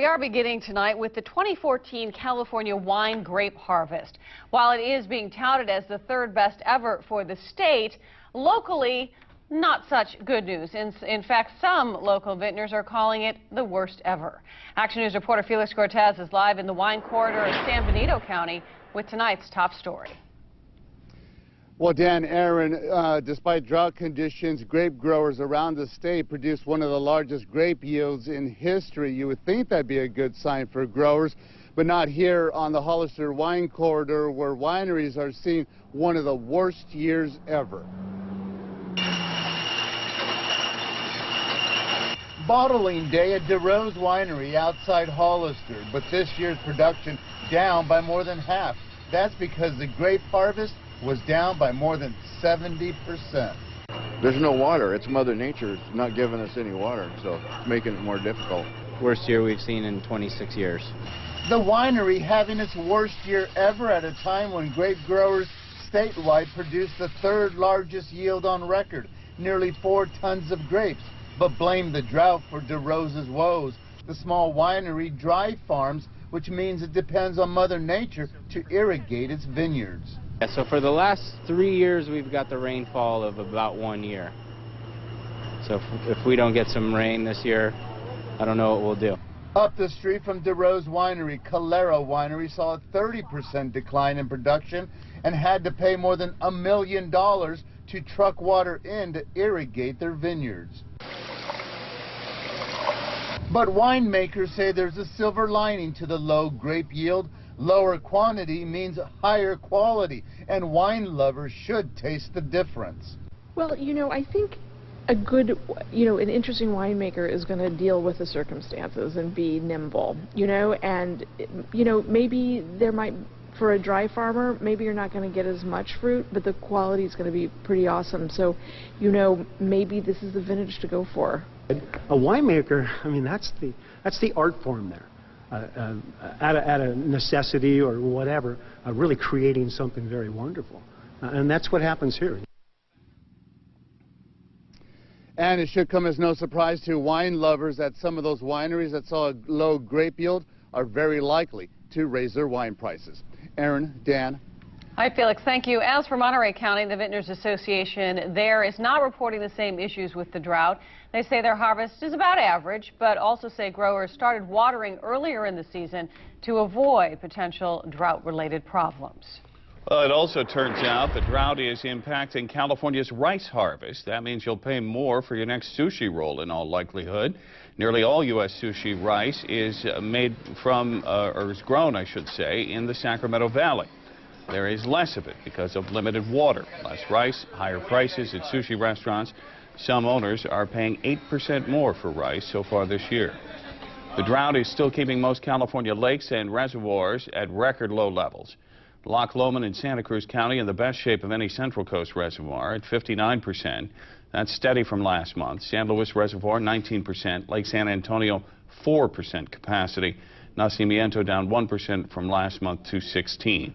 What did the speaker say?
We are beginning tonight with the 2014 California wine grape harvest. While it is being touted as the third best ever for the state, locally, not such good news. In fact, some local vintners are calling it the worst ever. Action News reporter Felix Cortez is live in the wine corridor of San Benito County with tonight's top story. Well, Dan, Aaron, despite drought conditions, grape growers around the state produced one of the largest grape yields in history. You would think that'd be a good sign for growers, but not here on the Hollister Wine Corridor, where wineries are seeing one of the worst years ever. Bottling day at DeRose Winery outside Hollister, but this year's production down by more than half. That's because the grape harvest was down by more than 70%. There's no water. It's Mother Nature not giving us any water, so it's making it more difficult. Worst year we've seen in 26 years. The winery having its worst year ever at a time when grape growers statewide produced the third largest yield on record, nearly 4 tons of grapes, but blamed the drought for DeRose's woes. The small winery dry farms, which means it depends on Mother Nature to irrigate its vineyards. So for the last 3 years, we've got the rainfall of about 1 year. So if we don't get some rain this year, I don't know what we'll do. Up the street from DeRose Winery, Calero Winery saw a 30% decline in production and had to pay more than $1 million to truck water in to irrigate their vineyards. But winemakers say there's a silver lining to the low grape yield. Lower quantity means higher quality, and wine lovers should taste the difference. Well, I think a good, an interesting winemaker is going to deal with the circumstances and be nimble, and, maybe there might, for a dry farmer, maybe you're not going to get as much fruit, but the quality is going to be pretty awesome. So, maybe this is the vintage to go for. A winemaker, that's the art form there. Out of necessity or whatever, really creating something very wonderful. And that's what happens here. And it should come as no surprise to wine lovers that some of those wineries that saw a low grape yield are very likely to raise their wine prices. Aaron, Dan. Hi, Felix. Thank you. As for Monterey County, the Vintners Association there is not reporting the same issues with the drought. They say their harvest is about average, but also say growers started watering earlier in the season to avoid potential drought-related problems. Well, it also turns out the drought is impacting California's rice harvest. That means you'll pay more for your next sushi roll in all likelihood. Nearly all U.S. sushi rice is made from, or is grown, I should say, in the Sacramento Valley. There is less of it because of limited water. Less rice, higher prices at sushi restaurants. Some owners are paying 8% more for rice so far this year. The drought is still keeping most California lakes and reservoirs at record low levels. Loch Lomond in Santa Cruz County in the best shape of any Central Coast reservoir at 59%. That's steady from last month. San Luis Reservoir, 19%. Lake San Antonio, 4% capacity. Nacimiento down 1% from last month to 16%.